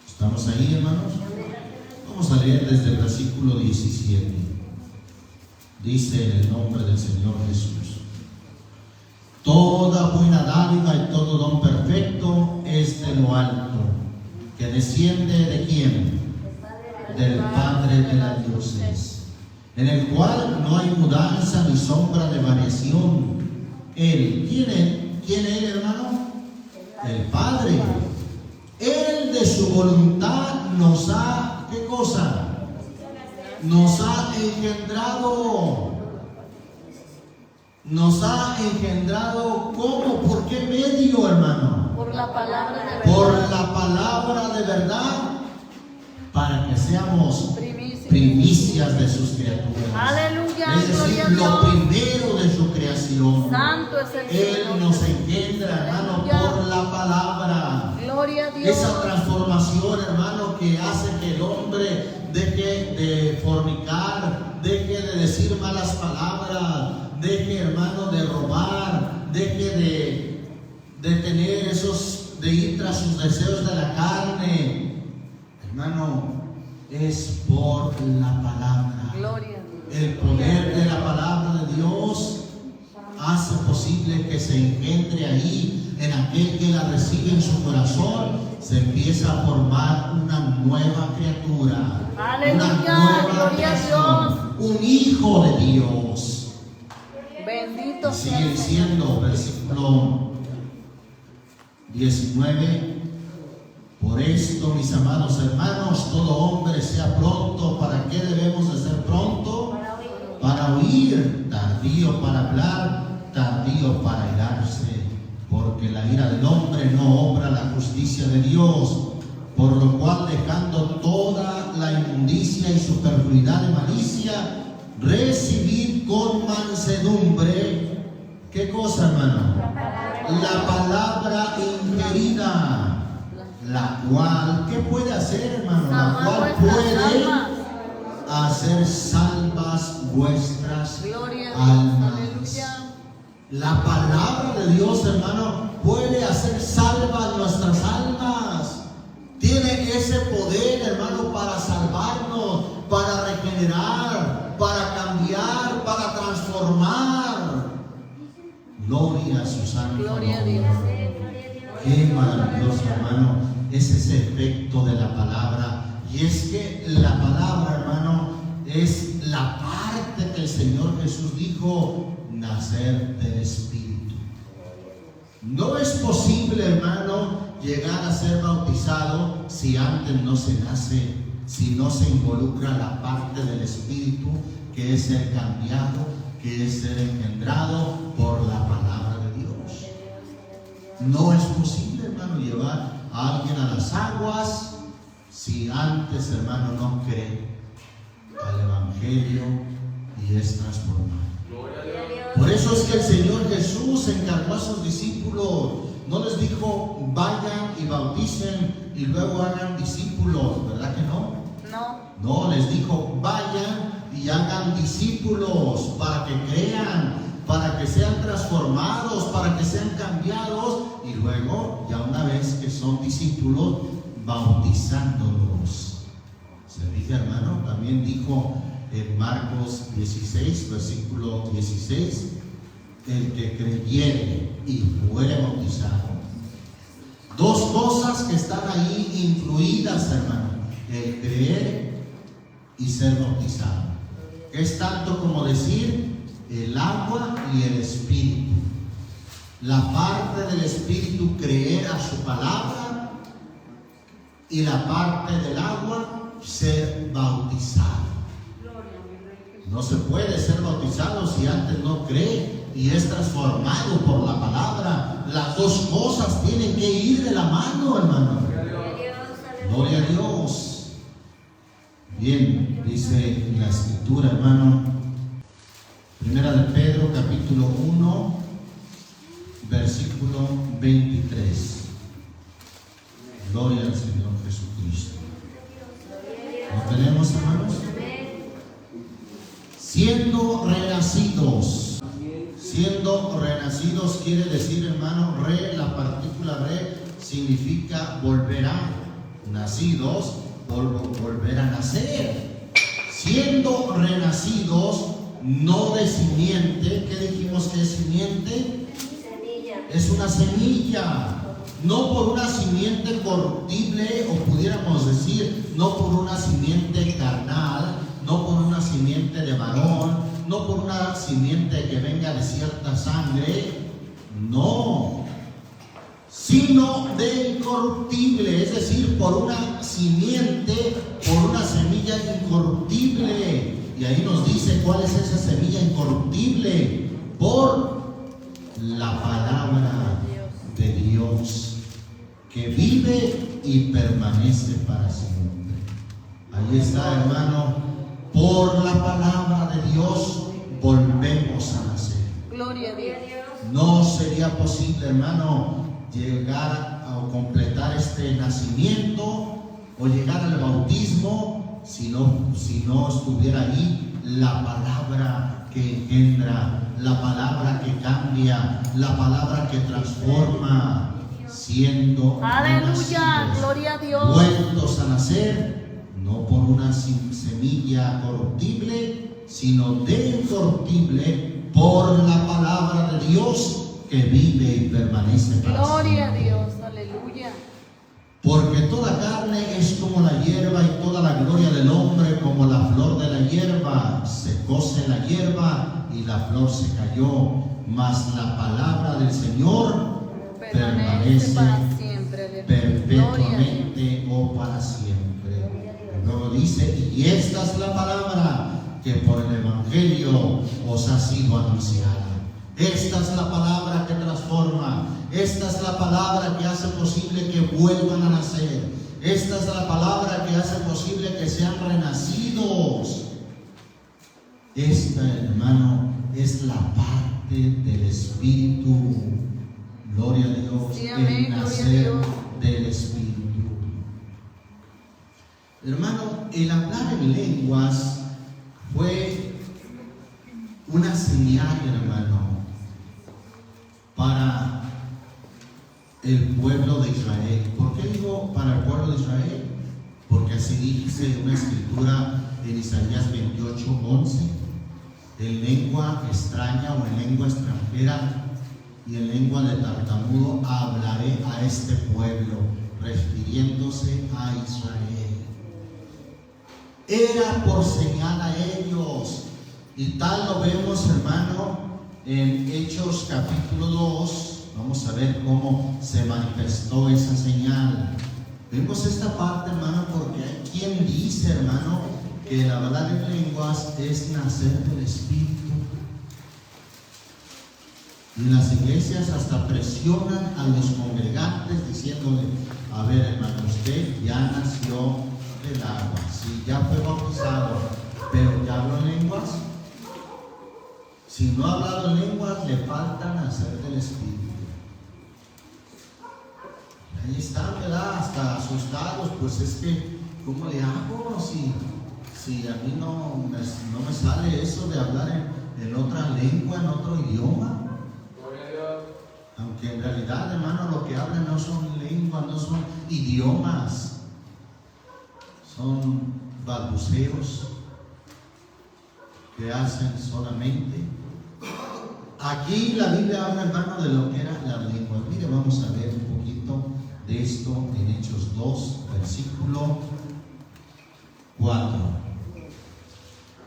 ¿Estamos ahí, hermanos? Vamos a leer desde el versículo 17. Dice en el nombre del Señor Jesús: toda buena dádiva y todo don perfecto es de lo alto, que desciende ¿de quién? Del Padre de las luces, en el cual no hay mudanza ni sombra de variación. Él, ¿quién es, hermano? El Padre. Él de su voluntad nos ha, ¿qué cosa? Nos ha engendrado. Nos ha engendrado, ¿cómo? ¿Por qué medio, hermano? Por la palabra de verdad. Por la palabra de verdad, para que seamos primicias de sus criaturas. Aleluya, Es gloria a decir, lo Dios. primero de su creación. Santo es el Él Señor. nos engendra, hermano, Aleluya. por la palabra. Gloria a Dios. Esa transformación, hermano, que hace que el hombre deje de fornicar, deje de decir malas palabras, deje, hermano, de robar, deje de tener de ir tras sus deseos de la carne. Hermano, es por la palabra. Gloria a Dios. El poder de la palabra de Dios hace posible que se engendre ahí, en aquel que la recibe en su corazón, se empieza a formar una nueva criatura. Aleluya, Una nueva gloria a creación, un hijo de Dios. Bendito Y sea sigue el Señor. diciendo, versículo 19: por esto, mis amados hermanos, todo hombre sea pronto. ¿Para qué debemos de ser pronto? Para oír, tardío para hablar, tardío para irarse, porque la ira del hombre no obra la justicia de Dios. Por lo cual, dejando toda la inmundicia y superfluidad de malicia, recibid con mansedumbre, ¿qué cosa, hermano? La palabra ingerida, la cual, ¿qué puede hacer, hermano? La Salvar cual vuestras puede almas. hacer salvas vuestras Gloria a Dios. almas. Aleluya. La palabra de Dios, hermano, puede hacer salva nuestras almas. Tiene ese poder, hermano, para salvarnos, para regenerar, para cambiar, para transformar. Gloria a su santo Gloria a nombre. Dios. Qué maravilloso, hermano, es ese efecto de la palabra. Y es que la palabra, hermano, es la parte que el Señor Jesús dijo, nacer del Espíritu. No es posible, hermano, llegar a ser bautizado si antes no se nace, si no se involucra la parte del Espíritu, que es ser cambiado, que es ser engendrado por la palabra de Dios. No es posible, hermano, llevar a alguien a las aguas si antes, hermano, no cree al Evangelio y es transformado. Por eso es que el Señor Jesús encargó a sus discípulos, no les dijo vayan y bauticen y luego hagan discípulos, ¿verdad que no? No, les dijo vayan y hagan discípulos para que crean, para que sean transformados, para que sean cambiados y luego, ya una vez que son discípulos, bautizándolos. Se dice, hermano, también dijo en Marcos 16, versículo 16, el que creyere y fuere bautizado. Dos cosas que están ahí incluidas, hermano, el creer y ser bautizado. Es tanto como decir el agua y el Espíritu. La parte del Espíritu, creer a su palabra, y la parte del agua, ser bautizado. No se puede ser bautizado si antes no cree y es transformado por la palabra. Las dos cosas tienen que ir de la mano, hermano. Gloria a Dios. Bien, dice la Escritura, hermano, Primera de Pedro, capítulo 1, versículo 23. Gloria al Señor Jesucristo. ¿Lo tenemos, hermanos? Siendo renacidos. Siendo renacidos quiere decir, hermano, la partícula significa volver a. Nacidos, volver a nacer. Siendo renacidos, no de simiente. ¿Qué dijimos que es simiente? Semilla. Es una semilla. No por una simiente corruptible, o pudiéramos decir, no por una simiente carnal, no por una simiente de varón, no por una simiente que venga de cierta sangre, no, sino de incorruptible, es decir, por una simiente, por una semilla incorruptible. Y ahí nos dice cuál es esa semilla incorruptible: por la palabra de Dios, que vive y permanece para siempre. Ahí está, hermano, por la palabra de Dios volvemos a nacer. Gloria a Dios. No sería posible, hermano, llegar a completar este nacimiento o llegar al bautismo si no estuviera ahí la palabra que engendra, la palabra que cambia, la palabra que transforma, siendo Aleluya, nacidos, gloria a Dios. vueltos a nacer, no por una semilla corruptible, sino de incorruptible, por la palabra de Dios que vive y permanece para Gloria a siempre. Dios, aleluya. Porque toda carne es como la hierba y toda la gloria del hombre como la flor de la hierba. Secóse la hierba y la flor se cayó, mas la palabra del Señor permanece para siempre. Gloria a Dios. perpetuamente o para siempre. Luego dice, y esta es la palabra que por el Evangelio os ha sido anunciada. Esta es la palabra que transforma. Esta es la palabra que hace posible que vuelvan a nacer. Esta es la palabra que hace posible que sean renacidos. Esta, hermano, es la parte del Espíritu. Gloria a Dios. Sí, amén, El gloria a nacer Dios. del Espíritu. Hermano, el hablar en lenguas fue una señal, hermano, el pueblo de Israel. ¿Por qué digo para el pueblo de Israel? Porque así dice una escritura en Isaías 28:11: en lengua extraña o en lengua extranjera y en lengua de tartamudo hablaré a este pueblo, refiriéndose a Israel. Era por señal a ellos, y tal lo vemos, hermano, en Hechos capítulo 2. Vamos a ver cómo se manifestó esa señal. Vemos esta parte, hermano, porque hay quien dice, hermano, que el hablar en lenguas es nacer del Espíritu. Y las iglesias hasta presionan a los congregantes diciéndole: a ver, hermano, usted ya nació del agua, sí, ya fue bautizado, pero ¿ya habló en lenguas? Si no ha hablado en lenguas, le falta nacer del Espíritu. Ahí están, ¿verdad? Hasta asustados, pues es que, ¿cómo le hago? Si a mí no me sale eso de hablar en otra lengua, en otro idioma. Aunque en realidad, hermano, lo que hablan no son lenguas, no son idiomas, son balbuceos que hacen solamente. Aquí la Biblia habla, hermano, de lo que eran las lenguas. Mire, vamos a ver un poquito de esto en Hechos 2, versículo 4.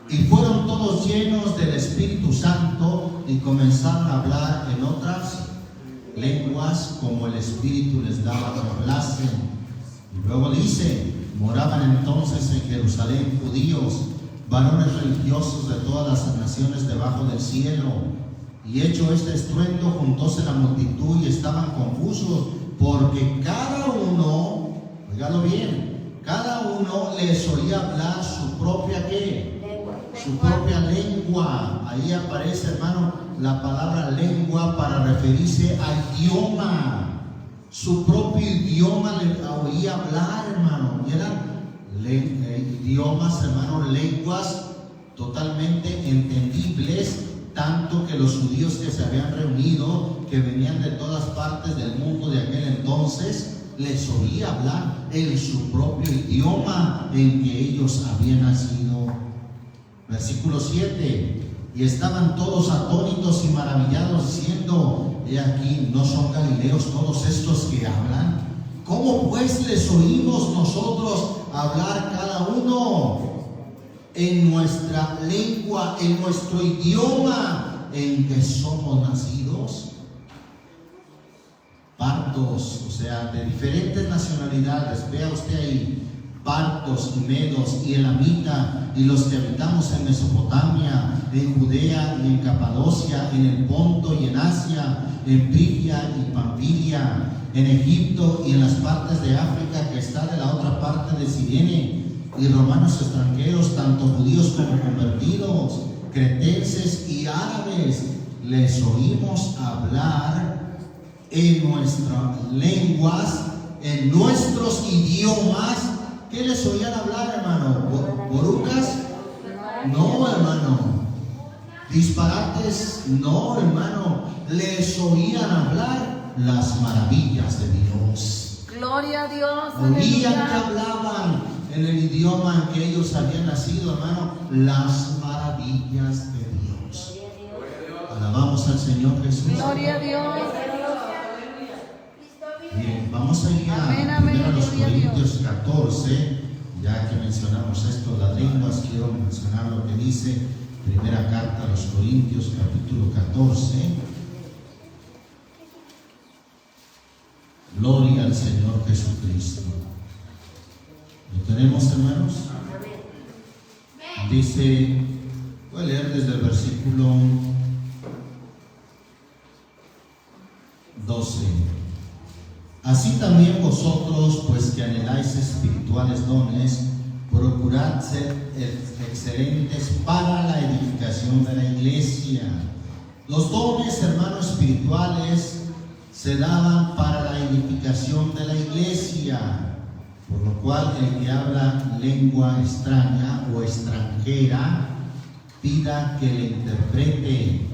Y fueron todos llenos del Espíritu Santo y comenzaron a hablar en otras lenguas como el Espíritu les daba que hablasen. Y luego dice: moraban entonces en Jerusalén judíos, varones religiosos de todas las naciones debajo del cielo. Y hecho este estruendo, juntóse la multitud y estaban confusos, porque cada uno, oígalo bien, cada uno les oía hablar su propia ¿qué? Su propia lengua. Ahí aparece, hermano, la palabra lengua para referirse al idioma. Su propio idioma le oía hablar, hermano. Y eran idiomas, hermano, lenguas totalmente entendibles, tanto que los judíos que se habían reunido, que venían de todas partes del mundo de aquel entonces, les oía hablar en su propio idioma en que ellos habían nacido. Versículo 7: y estaban todos atónitos y maravillados, diciendo: he aquí, ¿no son galileos todos estos que hablan? ¿Cómo pues les oímos nosotros hablar cada uno en nuestra lengua, en nuestro idioma en que somos nacidos? Partos, o sea, de diferentes nacionalidades. Vea usted ahí: partos y medos y elamita, y los que habitamos en Mesopotamia, en Judea y en Capadocia, en el Ponto y en Asia, en Frigia y Pamfilia, en Egipto y en las partes de África que está de la otra parte de Cirene, y romanos extranjeros, tanto judíos como convertidos, cretenses y árabes, les oímos hablar en nuestras lenguas, en nuestros idiomas. ¿Qué les oían hablar, hermano? ¿Borucas? No, hermano. ¿Disparates? No, hermano. Les oían hablar las maravillas de Dios. Gloria a Dios. Oían que hablaban en el idioma en que ellos habían nacido, hermano, las maravillas de Dios. Alabamos al Señor Jesús. Gloria a Dios. Bien, vamos a ir a los Corintios 14, ya que mencionamos esto, las lenguas. Quiero mencionar lo que dice primera carta a los Corintios, capítulo 14. Gloria al Señor Jesucristo. ¿Lo tenemos, hermanos? Dice, voy a leer desde el versículo 12. Así también vosotros, pues que anheláis espirituales dones, procurad ser excelentes para la edificación de la iglesia. Los dones, hermanos, espirituales se daban para la edificación de la iglesia, por lo cual el que habla lengua extraña o extranjera, pida que le interprete,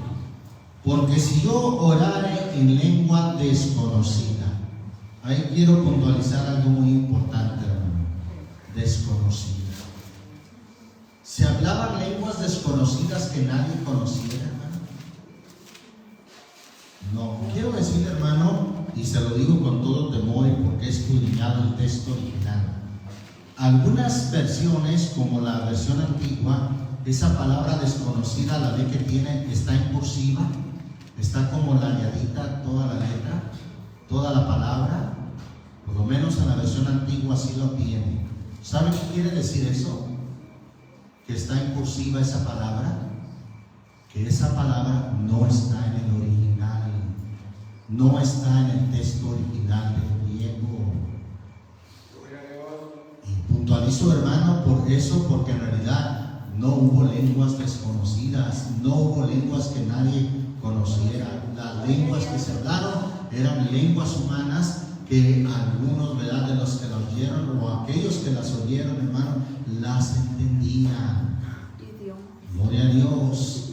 porque si yo orare en lengua desconocida, Ahí quiero puntualizar algo muy importante, hermano. Desconocida. ¿Se hablaban lenguas desconocidas que nadie conociera, hermano? No. Quiero decir, hermano, y se lo digo con todo temor y porque he escudriñado el texto original. Algunas versiones, como la versión antigua, esa palabra desconocida, la ve que tiene, está en cursiva, está como ladeadita toda la letra, toda la palabra. Por lo menos en la versión antigua así lo tiene. ¿Sabe qué quiere decir eso? Que está en cursiva esa palabra, que esa palabra no está en el original, no está en el texto original del griego. Y puntualizo, hermano, por eso, porque en realidad no hubo lenguas desconocidas, no hubo lenguas que nadie conociera. Las lenguas que se hablaron eran lenguas humanas que algunos, ¿verdad?, de los que las oyeron o aquellos que las oyeron, hermano, las entendían. Gloria a Dios.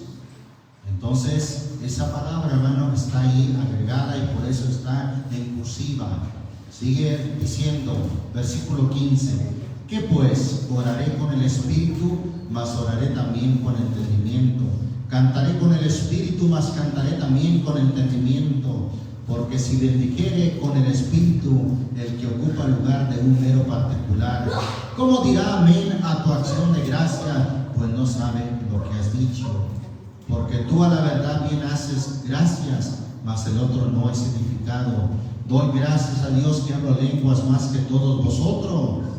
Entonces, esa palabra, hermano, está ahí agregada y por eso está en cursiva. Sigue diciendo, versículo 15: ¿qué pues? Oraré con el espíritu, mas oraré también con entendimiento. Cantaré con el espíritu, mas cantaré también con entendimiento. Porque si bendijere con el espíritu el que ocupa el lugar de un mero particular, ¿cómo dirá amén a tu acción de gracia? Pues no sabe lo que has dicho. Porque tú a la verdad bien haces gracias, mas el otro no es edificado. Doy gracias a Dios que hablo lenguas más que todos vosotros,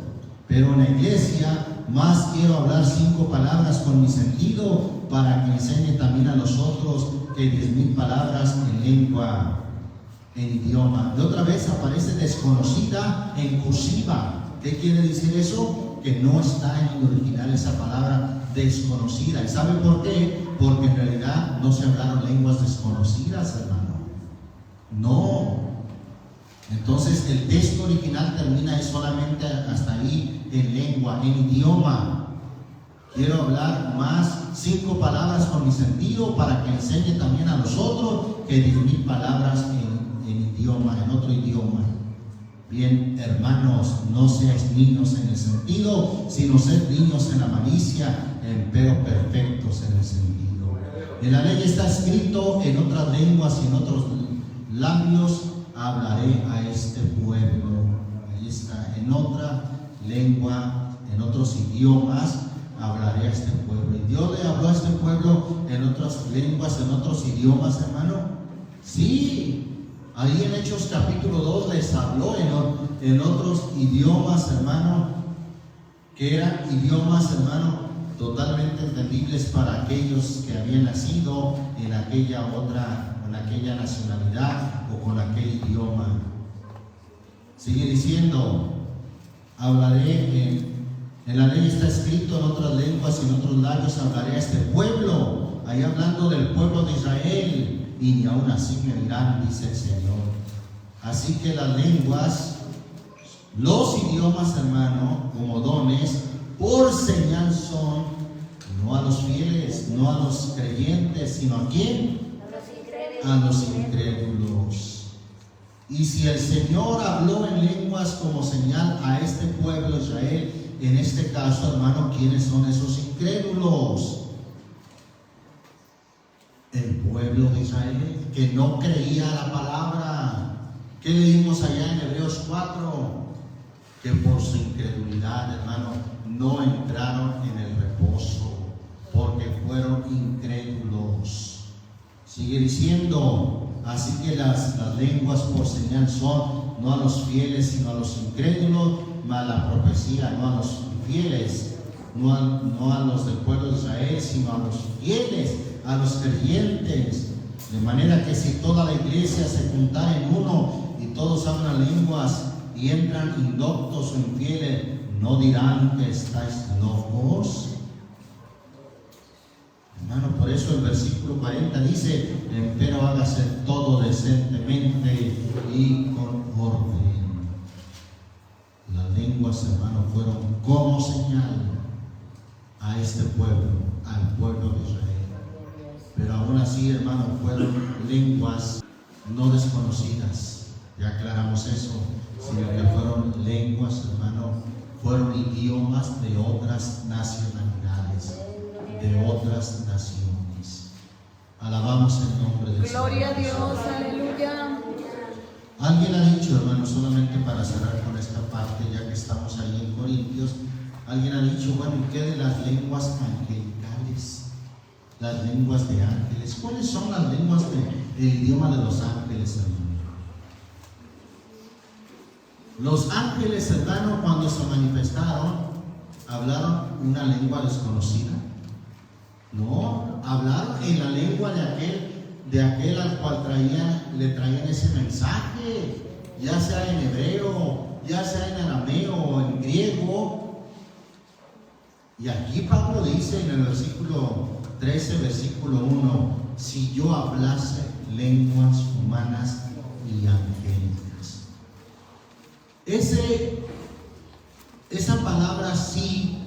pero en la iglesia más quiero hablar 5 palabras con mi sentido, para que enseñe también a los otros que 10,000 palabras en lengua, en idioma. De otra vez aparece desconocida en cursiva. ¿Qué quiere decir eso? Que no está en el original esa palabra desconocida. ¿Y sabe por qué? Porque en realidad no se hablaron lenguas desconocidas, hermano. No. Entonces el texto original termina solamente hasta ahí, en lengua, en idioma. Quiero hablar más 5 palabras con mi sentido, para que enseñe también a los otros que 10,000 palabras en idioma, en otro idioma. Bien, hermanos, no seáis niños en el sentido, sino sed niños en la malicia, pero perfectos en el sentido. En la ley está escrito: en otras lenguas y en otros labios hablaré a este pueblo. Ahí está, en otra lengua, en otros idiomas hablaré a este pueblo. ¿Y Dios le habló a este pueblo en otras lenguas, en otros idiomas, hermano? Sí. Ahí en Hechos capítulo 2 les habló en otros idiomas, hermano, que eran idiomas, hermano, totalmente entendibles para aquellos que habían nacido en aquella otra, en aquella nacionalidad o con aquel idioma. Sigue diciendo: hablaré en la ley está escrito: en otras lenguas y en otros labios hablaré a este pueblo. Ahí hablando del pueblo de Israel. Y ni aún así me oirán, dice el Señor. Así que las lenguas, los idiomas, hermano, como dones, por señal son, no a los fieles, no a los creyentes, sino ¿a quién? A los incrédulos. Y si el Señor habló en lenguas como señal a este pueblo Israel, en este caso, hermano, ¿quiénes son esos incrédulos? El pueblo de Israel, que no creía la palabra. ¿Qué leímos allá en Hebreos 4? Que por su incredulidad, hermano, no entraron en el reposo, porque fueron incrédulos. Sigue diciendo: así que las lenguas por señal son, no a los fieles, sino a los incrédulos, mas la profecía no a los fieles, no a los del pueblo de Israel, sino a los fieles, a los creyentes. De manera que si toda la iglesia se juntara en uno y todos hablan lenguas y entran indoctos o infieles, ¿no dirán que estáis locos? Hermano, por eso el versículo 40 dice: empero hágase todo decentemente y con orden. Las lenguas, hermano, fueron como señal a este pueblo, al pueblo de Israel. Pero aún así, hermano, fueron lenguas no desconocidas. Ya aclaramos eso, sino que fueron lenguas, hermano, fueron idiomas de otras nacionalidades, de otras naciones. Alabamos el nombre de Dios. Gloria a Dios, aleluya. Alguien ha dicho, hermano, solamente para cerrar con esta parte, ya que estamos ahí en Corintios, alguien ha dicho, bueno, ¿y qué de las lenguas angelicales? Las lenguas de ángeles. ¿Cuáles son las lenguas del idioma de los ángeles, hermano? Los ángeles, hermano, cuando se manifestaron, ¿hablaron una lengua desconocida? No, hablaron en la lengua de aquel al cual le traían ese mensaje, ya sea en hebreo, ya sea en arameo o en griego. Y aquí Pablo dice en el versículo 13, versículo 1, si yo hablase lenguas humanas y angélicas. Esa palabra sí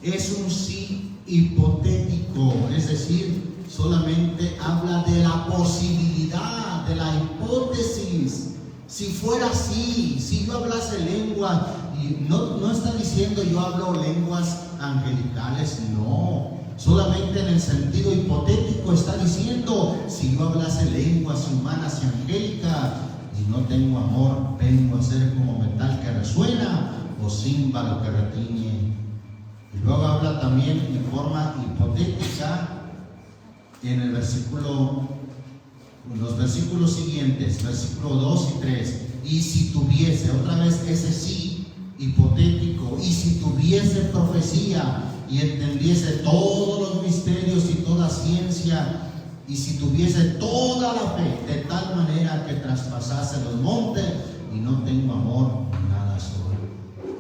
es un sí hipotético, es decir, solamente habla de la posibilidad, de la hipótesis. Si fuera así, si yo hablase lengua, y no está diciendo yo hablo lenguas angelicales, no, solamente en el sentido hipotético está diciendo, si yo hablase lenguas humanas y angélicas y no tengo amor, vengo a ser como metal que resuena o címbalo que retiñe. Y luego habla también en forma hipotética en el los versículos siguientes, versículos 2 y 3. Y si tuviese, otra vez ese sí hipotético, y si tuviese profecía y entendiese todos los misterios y toda ciencia, y si tuviese toda la fe, de tal manera que traspasase los montes, y no tengo amor, nada soy.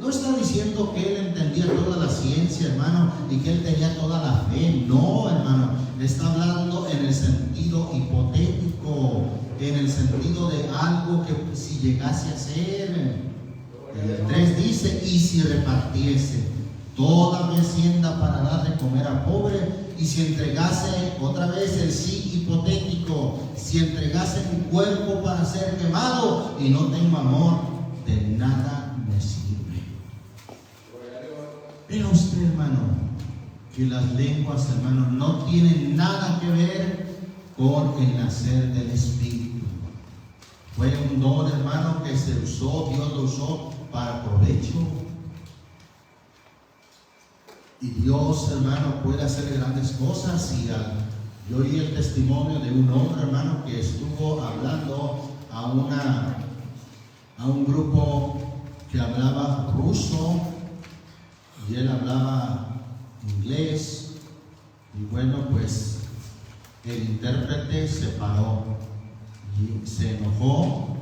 No está diciendo que él entendía toda la ciencia, hermano, y que él tenía toda la fe. No, hermano, está hablando en el sentido hipotético, en el sentido de algo que si llegase a ser. El 3 dice, y si repartiese toda mi hacienda para dar de comer al pobre, y si entregase, otra vez el sí hipotético, si entregase mi cuerpo para ser quemado y no tengo amor, de nada me sirve. Vea usted, hermano, que las lenguas, hermano, no tienen nada que ver con el nacer del Espíritu. Fue un don, hermano, que se usó, Dios lo usó para provecho. Y Dios, hermano, puede hacer grandes cosas. Y yo oí el testimonio de un hombre, hermano, que estuvo hablando a un grupo que hablaba ruso, y él hablaba inglés. Y bueno, pues el intérprete se paró y se enojó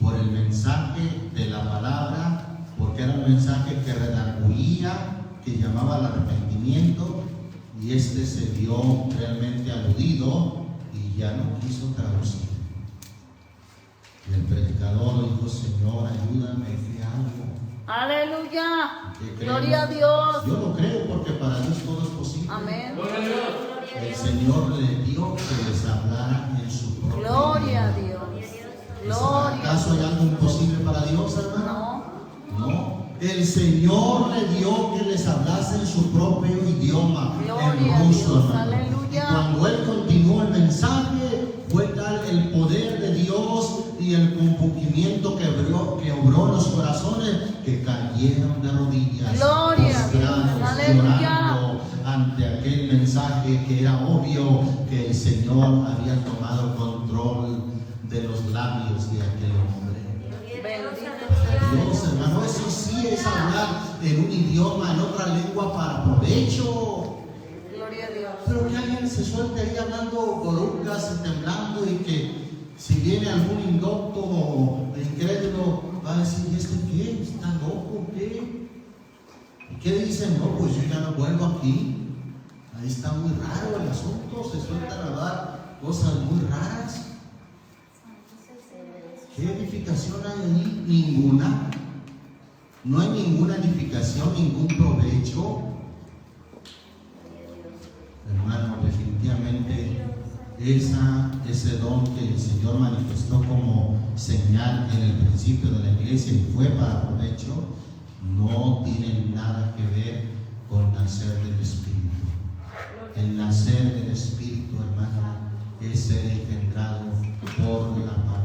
por el mensaje de la palabra, porque era un mensaje que redarguía, que llamaba al arrepentimiento, y se vio realmente aludido y ya no quiso traducir. Y el predicador dijo, Señor, ayúdame, que algo. Aleluya. Gloria a Dios. Yo lo creo, porque para Dios todo es posible. Amén. El Señor le dio que les hablara en su propio Gloria a idioma. Dios. Gloria. ¿Acaso hay algo imposible para Dios, hermano? No. El Señor le dio que les hablase en su propio idioma, Gloria en ruso, a Dios, hermano. aleluya. Y cuando él continuó el mensaje, fue tal el poder de Dios y el compunimiento que obró en los corazones, que cayeron de rodillas, Gloria a Dios, postrados, aleluya. llorando ante aquel mensaje que era obvio que el Señor había tomado control de los labios de aquel hombre. Bendito sea Dios, hermano, eso sí es hablar en un idioma, en otra lengua para provecho. Gloria a Dios. Pero que alguien se suelte ahí hablando borucas y temblando, y que si viene algún indocto o incrédulo va a decir, ¿y este qué? ¿Está loco? ¿Qué? ¿Y qué dicen? No, pues yo ya no vuelvo aquí. Ahí está muy raro el asunto, se sueltan a hablar cosas muy raras. ¿Qué edificación hay ahí? Ninguna. No hay ninguna edificación, ningún provecho. Hermano, definitivamente ese don que el Señor manifestó como señal en el principio de la iglesia y fue para provecho, no tiene nada que ver con nacer del Espíritu. El nacer del Espíritu, hermano, es ser engendrado por la palabra.